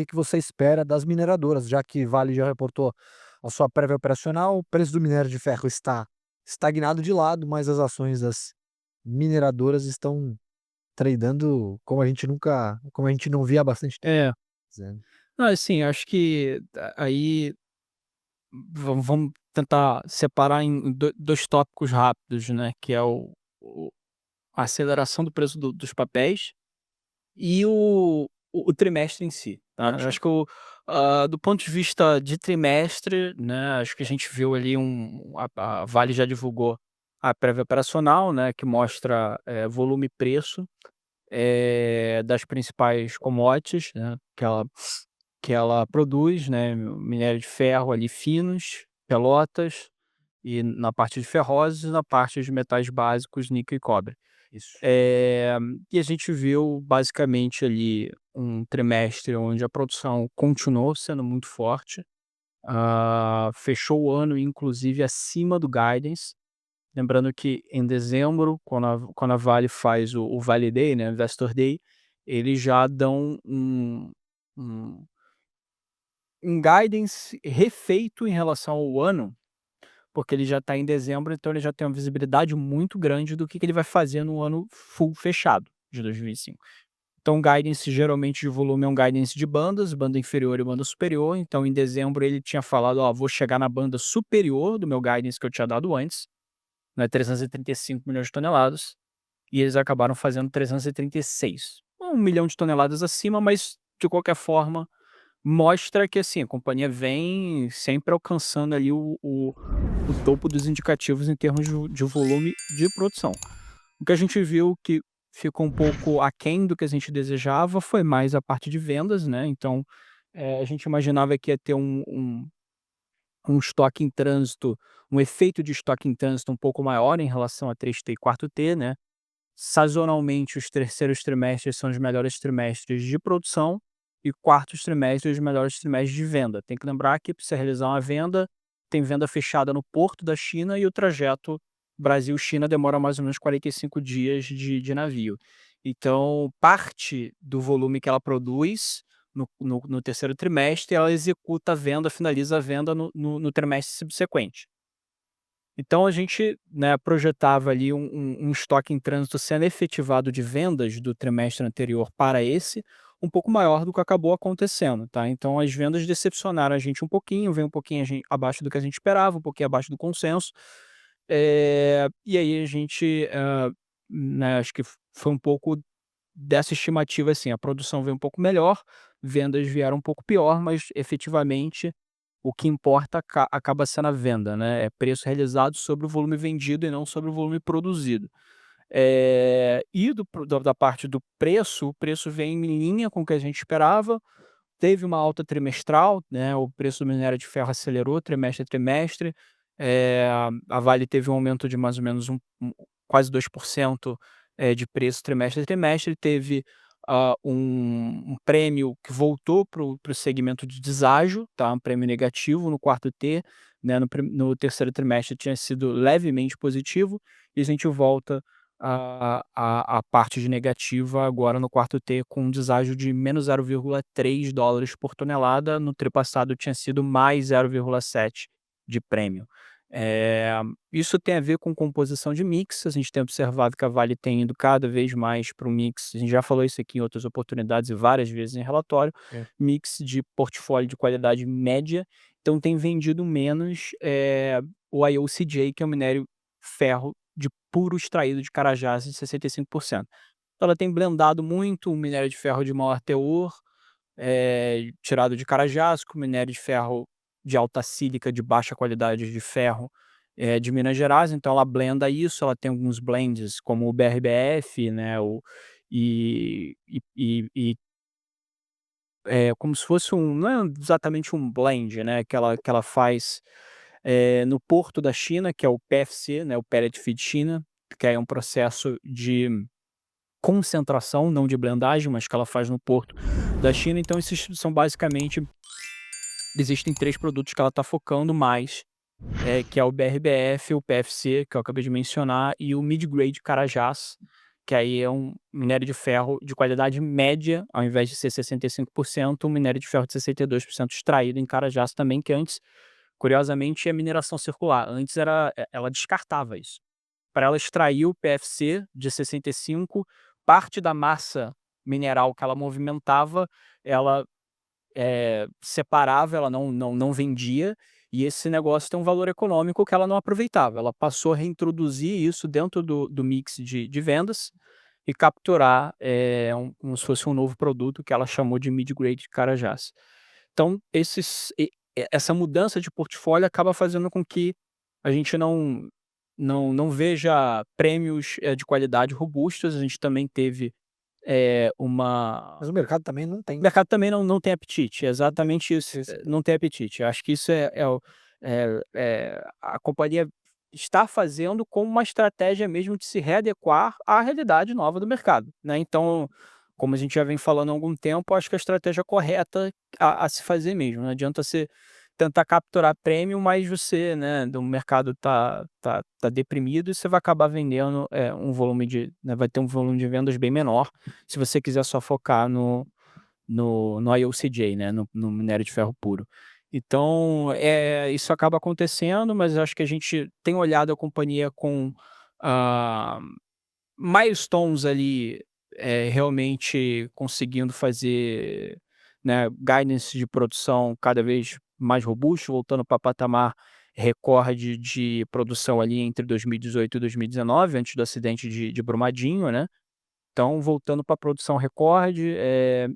que você espera das mineradoras, já que Vale já reportou a sua prévia operacional, o preço do minério de ferro está estagnado de lado, mas as ações das mineradoras estão tradando como a gente não via há bastante tempo, É. dizendo. Não, assim, acho que aí vamos tentar separar em 2 tópicos rápidos, né, que é o a aceleração do preço dos papéis e o trimestre em si, tá. Eu Ótimo. acho que do ponto de vista de trimestre, né, acho que a gente viu ali a Vale já divulgou a prévia operacional, né, que mostra, volume e preço, das principais commodities, né, que ela produz, né, minério de ferro ali finos, pelotas, e na parte de ferroses e na parte de metais básicos, níquel e cobre. Isso. Eh, e a gente viu basicamente ali um trimestre onde a produção continuou sendo muito forte, fechou o ano inclusive acima do guidance, lembrando que em dezembro, quando a Vale faz o Vale Day, né, Investor Day, eles já dão um um guidance refeito em relação ao ano, porque ele já está em dezembro, então ele já tem uma visibilidade muito grande do que ele vai fazer no ano full fechado de 2025. Então, o guidance geralmente de volume é um guidance de bandas, banda inferior e banda superior. Então, em dezembro, ele tinha falado: Ó, vou chegar na banda superior do meu guidance que eu tinha dado antes, né, 335 milhões de toneladas, e eles acabaram fazendo 336. 1 milhão de toneladas acima, mas de qualquer forma mostra que, assim, a companhia vem sempre alcançando ali o topo dos indicativos em termos de volume de produção. O que a gente viu que ficou um pouco aquém do que a gente desejava foi mais a parte de vendas, né, então, a gente imaginava que ia ter um estoque em trânsito, um efeito de estoque em trânsito um pouco maior em relação a 3T e 4T, né. Sazonalmente, os terceiros trimestres são os melhores trimestres de produção e quartos trimestres os melhores trimestres de venda. Tem que lembrar que para você realizar uma venda, tem venda fechada no porto da China e o trajeto Brasil-China demora mais ou menos 45 dias de navio. Então, parte do volume que ela produz no terceiro trimestre, ela executa a venda, finaliza a venda no trimestre subsequente. Então a gente, né, projetava ali um estoque em trânsito sendo efetivado de vendas do trimestre anterior para esse, um pouco maior do que acabou acontecendo, tá. Então as vendas decepcionaram a gente um pouquinho, veio um pouquinho abaixo do que a gente esperava, um pouquinho abaixo do consenso, e aí a gente, né, acho que foi um pouco dessa estimativa, assim, a produção veio um pouco melhor, vendas vieram um pouco pior, mas efetivamente o que importa acaba sendo a venda, né, é preço realizado sobre o volume vendido e não sobre o volume produzido. E da parte do preço, o preço vem em linha com o que a gente esperava, teve uma alta trimestral, né, o preço do minério de ferro acelerou trimestre a trimestre, eh, a Vale teve um aumento de mais ou menos quase 2%, de preço trimestre a trimestre, teve, um prêmio que voltou para o segmento de deságio, tá, um prêmio negativo no quarto T, né, no terceiro trimestre tinha sido levemente positivo, e a gente volta a parte de negativa agora no quarto T com um deságio de menos $0,3 por tonelada, no tri passado tinha sido mais 0,7 de prêmio. Isso tem a ver com composição de mix, a gente tem observado que a Vale tem ido cada vez mais para o mix, a gente já falou isso aqui em outras oportunidades e várias vezes em relatório, É. mix de portfólio de qualidade média, então tem vendido menos, o IOCJ, que é o minério ferro de puro extraído de Carajás de 65%. Então ela tem blendado muito o minério de ferro de maior teor, tirado de Carajás, com minério de ferro de alta sílica de baixa qualidade de ferro, de Minas Gerais, então ela blenda isso, ela tem alguns blends como o BRBF, né, como se fosse não é exatamente um blend, né, que ela faz, no porto da China, que é o PFC, né, o Pellet Feed China, que é um processo de concentração, não de blendagem, mas que ela faz no porto da China. Então esses são basicamente existem 3 produtos que ela está focando mais, que é o BRBF, o PFC, que eu acabei de mencionar, e o Mid-Grade Carajás, que aí é um minério de ferro de qualidade média, ao invés de ser 65%, um minério de ferro de 62% extraído em Carajás também, que antes, curiosamente, é mineração circular. Antes ela descartava isso. Para ela extrair o PFC de 65, parte da massa mineral que ela movimentava, ela separava, ela não vendia, e esse negócio tem um valor econômico que ela não aproveitava. Ela passou a reintroduzir isso dentro do mix de vendas e capturar, como se fosse um novo produto que ela chamou de mid-grade Carajás. Então essa mudança de portfólio acaba fazendo com que a gente não veja prêmios, de qualidade robustos. A gente também teve, uma Mas o mercado também não o tem. mercado também não tem apetite, é exatamente isso, Esse não tem apetite. Eu acho que isso a companhia está fazendo como uma estratégia mesmo de se readequar à realidade nova do mercado, né. Então, como a gente já vem falando há algum tempo, acho que a estratégia correta a se fazer mesmo. Não adianta você tentar capturar prêmio, mas você, né, do mercado tá deprimido, e você vai acabar vendendo, vai ter um volume de vendas bem menor, se você quiser só focar no IOCJ, né, no minério de ferro puro. Então, isso acaba acontecendo, mas eu acho que a gente tem olhado a companhia com, ah, milestones ali, realmente conseguindo fazer, né, guidance de produção cada vez mais robusto, voltando para patamar recorde de produção ali entre 2018 e 2019, antes do acidente de Brumadinho, né. Então, voltando para a produção recorde,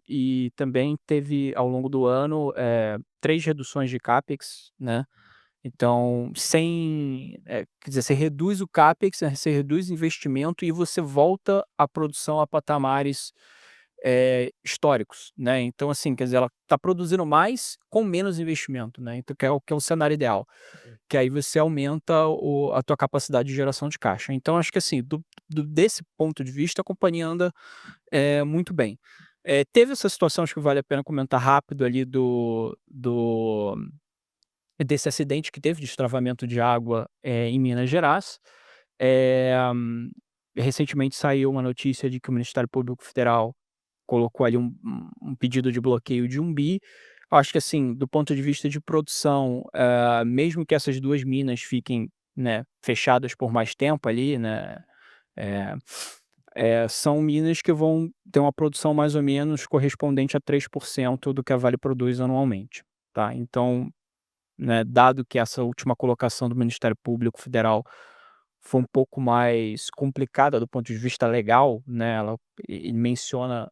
e também teve ao longo do ano, 3 reduções de CAPEX, né. Então, quer dizer, você reduz o CAPEX, né, você reduz o investimento e você volta a produção a patamares, históricos, né. Então, assim, quer dizer, ela está produzindo mais com menos investimento, né, então que é o cenário ideal, que aí você aumenta a tua capacidade de geração de caixa. Então acho que, assim, desse ponto de vista, a companhia anda, muito bem. Teve essa situação, acho que vale a pena comentar rápido ali desse acidente que teve de destravamento de água, em Minas Gerais. Recentemente saiu uma notícia de que o Ministério Público Federal colocou ali um pedido de bloqueio de 1 bi. Acho que, assim, do ponto de vista de produção, mesmo que essas 2 minas fiquem, né, fechadas por mais tempo ali, né, eh são minas que vão ter uma produção mais ou menos correspondente a 3% do que a Vale produz anualmente, tá. Então, né, dado que essa última colocação do Ministério Público Federal foi um pouco mais complicada do ponto de vista legal, né, ele menciona,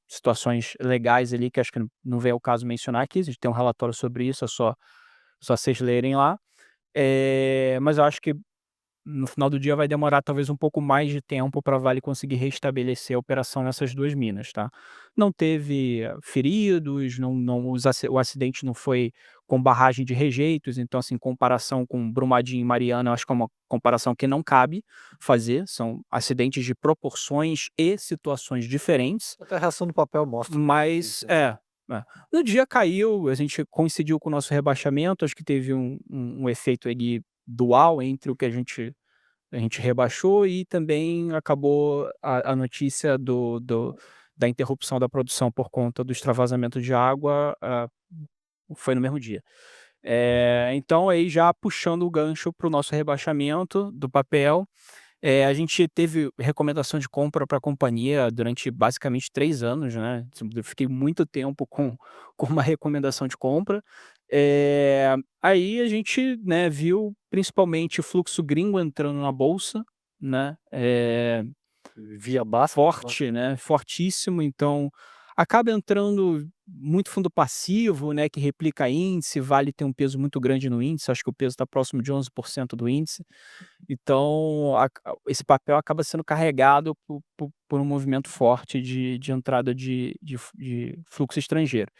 situações legais ali que acho que não vem ao caso mencionar aqui. A gente tem um relatório sobre isso, é só vocês lerem lá. Mas eu acho que no final do dia vai demorar talvez um pouco mais de tempo para a Vale conseguir restabelecer a operação nessas 2 minas, tá. Não teve, feridos, o acidente não foi com barragem de rejeitos. Então, assim, comparação com Brumadinho e Mariana, eu acho que é uma comparação que não cabe fazer, são acidentes de proporções e situações diferentes, Até a reação do papel mostra mas isso, né. no dia caiu, a gente coincidiu com o nosso rebaixamento, acho que teve um efeito ali dual entre o que a gente rebaixou, e também acabou a notícia da interrupção da produção por conta do extravasamento de água, foi no mesmo dia. Então aí já puxando o gancho para o nosso rebaixamento do papel, a gente teve recomendação de compra para a companhia durante basicamente 3 anos, né. Eu fiquei muito tempo com uma recomendação de compra. Aí a gente, né, viu principalmente o fluxo gringo entrando na bolsa, né, Via Basf, forte, né, fortíssimo. Então acaba entrando muito fundo passivo, né, que replica índice. Vale tem um peso muito grande no índice, acho que o peso está próximo de 11% do índice. Então esse papel acaba sendo carregado por um movimento forte de entrada de fluxo estrangeiro.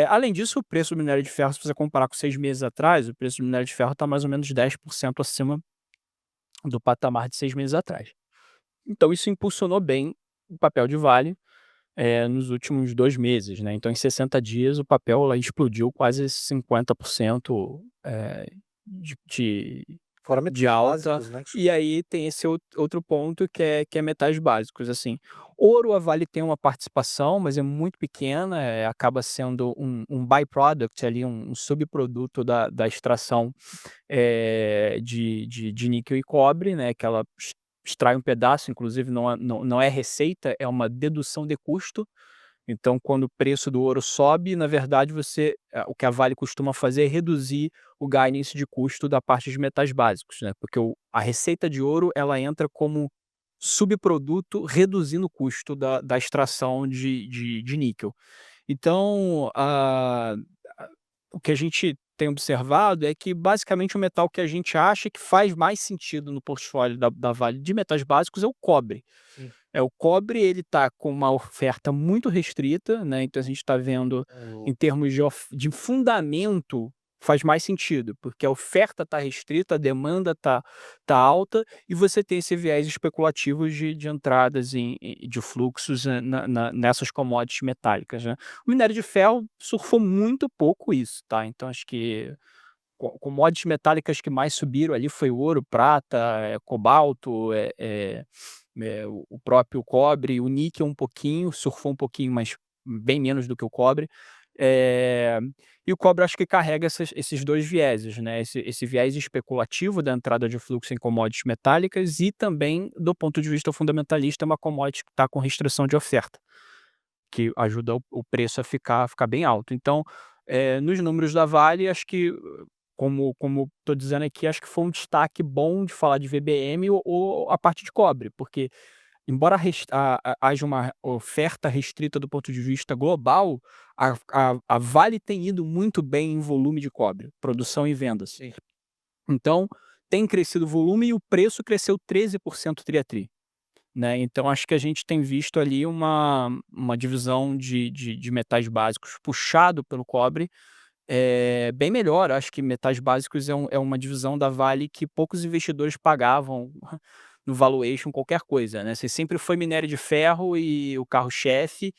Além disso, o preço do minério de ferro, se você comparar com 6 meses atrás, o preço do minério de ferro está mais ou menos 10% acima do patamar de 6 meses atrás. Então isso impulsionou bem o papel de Vale, nos últimos 2 meses, né. Então em 60 dias o papel lá explodiu quase 50%, de Fora de metais alta, básicos, né, e aí tem esse outro ponto que é metais básicos, assim. Ouro, a Vale tem uma participação, mas é muito pequena, acaba sendo um byproduct ali, um subproduto da extração, de níquel e cobre, né, que ela extrai um pedaço, inclusive não é receita, é uma dedução de custo. Então, quando o preço do ouro sobe, na verdade, o que a Vale costuma fazer é reduzir o guidance de custo da parte de metais básicos, né? Porque a receita de ouro ela entra como subproduto, reduzindo o custo da extração de níquel. Então, o que a gente tem observado é que, basicamente, o metal que a gente acha que faz mais sentido no portfólio da Vale de metais básicos é o cobre. sim. O cobre ele está com uma oferta muito restrita, né, então a gente está vendo O em termos de fundamento, faz mais sentido, porque a oferta está restrita, a demanda tá alta e você tem esse viés especulativo de entradas de fluxos, nessas commodities metálicas, né. O minério de ferro surfou muito pouco isso, tá, então acho que commodities metálicas que mais subiram ali foi ouro, prata, cobalto, o próprio cobre, o níquel um pouquinho, surfou um pouquinho, mas bem menos do que o cobre. Eh, e o cobre acho que carrega esses 2 vieses, né, esse viés especulativo da entrada de fluxo em commodities metálicas e também, do ponto de vista fundamentalista, é uma commodity que está com restrição de oferta, que ajuda o preço a ficar bem alto. Então, nos números da Vale, acho que, como estou dizendo aqui, acho que foi um destaque bom de falar de VBM ou a parte de cobre, porque embora haja uma oferta restrita do ponto de vista global, a Vale tem ido muito bem em volume de cobre, produção e vendas. sim. Então, tem crescido o volume e o preço cresceu 13% tri-a-tri, né, então acho que a gente tem visto ali uma divisão de metais básicos puxado pelo cobre, bem melhor. Acho que metais básicos é uma divisão da Vale que poucos investidores pagavam no valuation qualquer coisa, né, você sempre foi minério de ferro e o carro-chefe,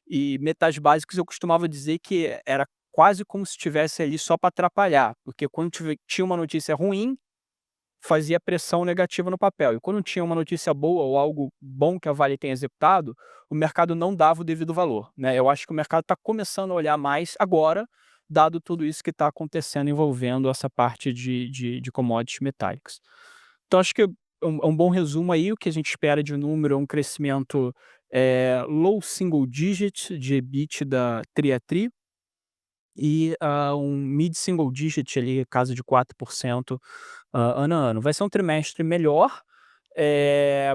e metais básicos eu costumava dizer que era quase como se estivesse ali só para atrapalhar, porque quando tinha uma notícia ruim, fazia pressão negativa no papel. E quando tinha uma notícia boa ou algo bom que a Vale tem executado, o mercado não dava o devido valor, né. Eu acho que o mercado está começando a olhar mais agora, dado tudo isso que está acontecendo envolvendo essa parte de commodities metálicas. Então acho que é um bom resumo aí, o que a gente espera de número é um crescimento, low single digit de EBITDA tri a tri, e, um mid single digit ali, casa de 4%, ano a ano. Vai ser um trimestre melhor,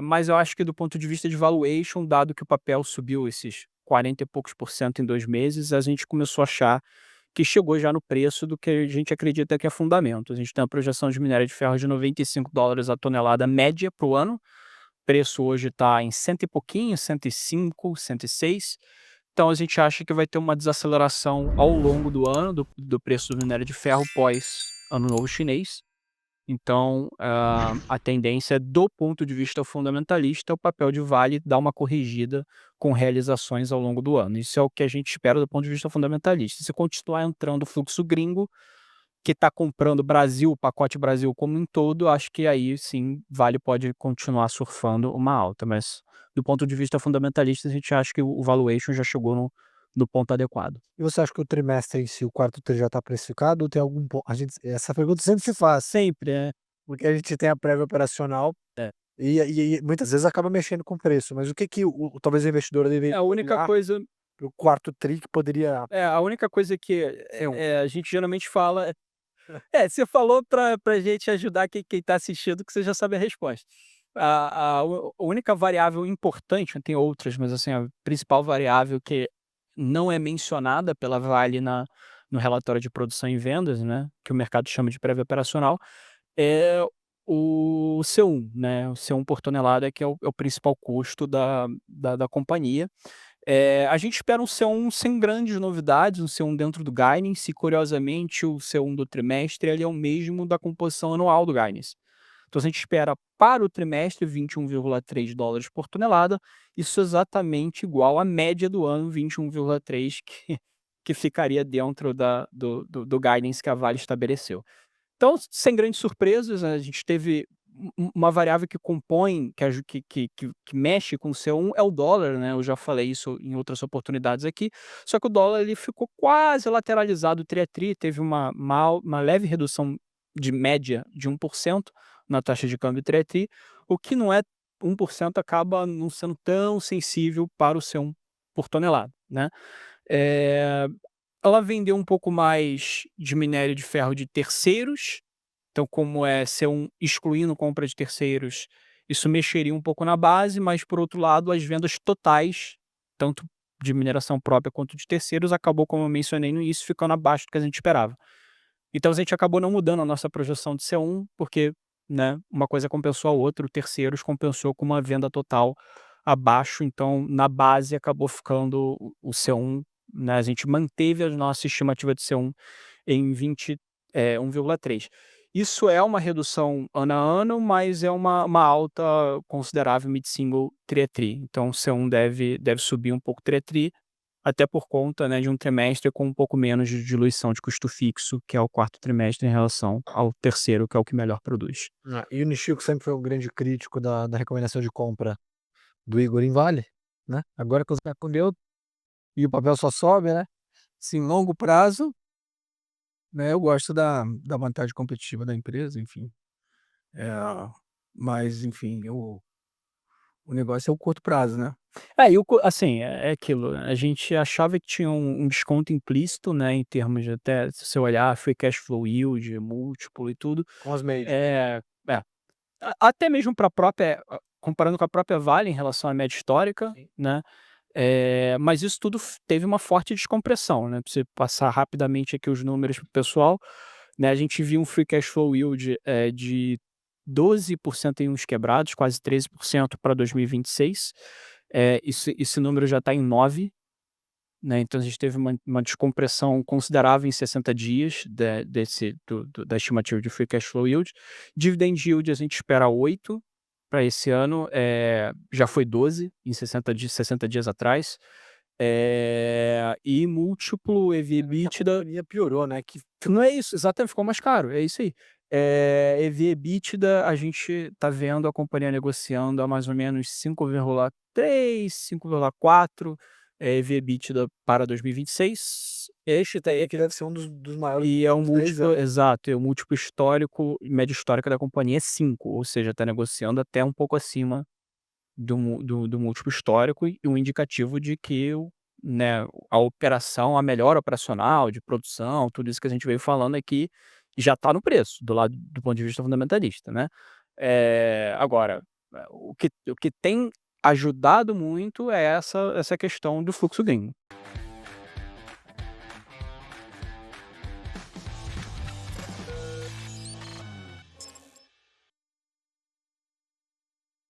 mas eu acho que do ponto de vista de valuation, dado que o papel subiu esses 40 e poucos por cento em 2 meses, a gente começou a achar que chegou já no preço do que a gente acredita que é fundamento. A gente tem uma projeção de minério de ferro de $95 a tonelada média para o ano, o preço hoje está em cento e pouquinho, 105, 106. Então a gente acha que vai ter uma desaceleração ao longo do ano do preço do minério de ferro pós Ano Novo Chinês. Então, a tendência do ponto de vista fundamentalista é o papel de Vale dar uma corrigida com realizações ao longo do ano. Isso é o que a gente espera do ponto de vista fundamentalista. Se continuar entrando o fluxo gringo, que está comprando Brasil, o pacote Brasil como um todo, acho que aí sim Vale pode continuar surfando uma alta, mas do ponto de vista fundamentalista, a gente acha que o valuation já chegou no ponto adequado. E você acha que o trimestre em si, o quarto tri já está precificado ou tem algum po a gente essa pergunta sempre se faz, Sempre, é. porque a gente tem a prévia operacional É. e muitas vezes acaba mexendo com o preço, mas o que que talvez o investidor É, deveria a única olhar coisa para o quarto tri que poderia a única coisa que, ser um a gente geralmente fala você falou pra gente ajudar quem tá assistindo, que você já sabe a resposta. A única variável importante, tem outras, mas assim, a principal variável que não é mencionada pela Vale no relatório de produção e vendas, né, que o mercado chama de prévia operacional, é o C1, né, o C1 por tonelada, que é o principal custo da companhia. A gente espera um C1 sem grandes novidades, um C1 dentro do guidance, e curiosamente o C1 do trimestre ele é o mesmo da composição anual do guidance. Então a gente espera para o trimestre $21,3 por tonelada, isso exatamente igual à média do ano, 21,3, que ficaria dentro do guidance que a Vale estabeleceu. Então, sem grandes surpresas, a gente teve uma variável que compõe, que aju que mexe com o C1 é o dólar, né, eu já falei isso em outras oportunidades aqui, só que o dólar ele ficou quase lateralizado tri a tri, teve uma leve redução de média de 1% na taxa de câmbio tri a tri, o que não é 1% acaba não sendo tão sensível para o C1 por tonelada, né. Eh, Ela vendeu um pouco mais de minério de ferro de terceiros, então como é C1 excluindo compra de terceiros, isso mexeria um pouco na base, mas por outro lado as vendas totais, tanto de mineração própria quanto de terceiros, acabou, como eu mencionei no início, ficando abaixo do que a gente esperava. Então a gente acabou não mudando a nossa projeção de C1, porque, né, uma coisa compensou a outra, o terceiros compensou com uma venda total abaixo, então na base acabou ficando o C1, né, a gente manteve a nossa estimativa de C1 em 1,3. Isso é uma redução ano a ano, mas é uma alta considerável mid-single tri a tri. Então o C1 deve subir um pouco tri a tri, até por conta, né, de um trimestre com um pouco menos de diluição de custo fixo, que é o quarto trimestre em relação ao terceiro, que é o que melhor produz. E o Nishiko sempre foi um grande crítico da recomendação de compra do Igor em Vale, né, agora que o Zé comeu e o papel só sobe, né. Sim, longo prazo, né, eu gosto da vantagem competitiva da empresa, enfim. Eh, mas enfim, o negócio é o curto prazo, né. E assim, é aquilo, a gente achava que tinha um desconto implícito, né, em termos de até se você olhar free cash flow yield, múltiplo e tudo, Com as médias. é. Até mesmo para a própria comparando com a própria Vale em relação à média histórica, Sim. né, mas isso tudo teve uma forte descompressão, né, pra você passar rapidamente aqui os números para o pessoal, né, a gente viu um free cash flow yield, de 12% em uns quebrados, quase 13% para 2026, esse número já está em 9, né, então a gente teve uma descompressão considerável em 60 dias da estimativa de free cash flow yield. Dividend yield a gente espera 8 para esse ano, já foi 12 em 60 dias atrás. E múltiplo A EV/EBITDA companhia piorou, né, que não é isso, exatamente, ficou mais caro, é isso aí. EV/EBITDA, a gente tá vendo a companhia negociando a mais ou menos 5,3, 5,4, EV/EBITDA para 2026, este tá aí que deve ser um dos maiores e é um dos 3 múltiplo anos. exato, é o múltiplo histórico, média histórica da companhia é 5, ou seja, tá negociando até um pouco acima do múltiplo histórico e um indicativo de que né, a operação, a melhora operacional, de produção, tudo isso que a gente veio falando aqui, já está no preço, do ponto de vista fundamentalista, né. Agora, o que tem ajudado muito é essa questão do fluxo gringo.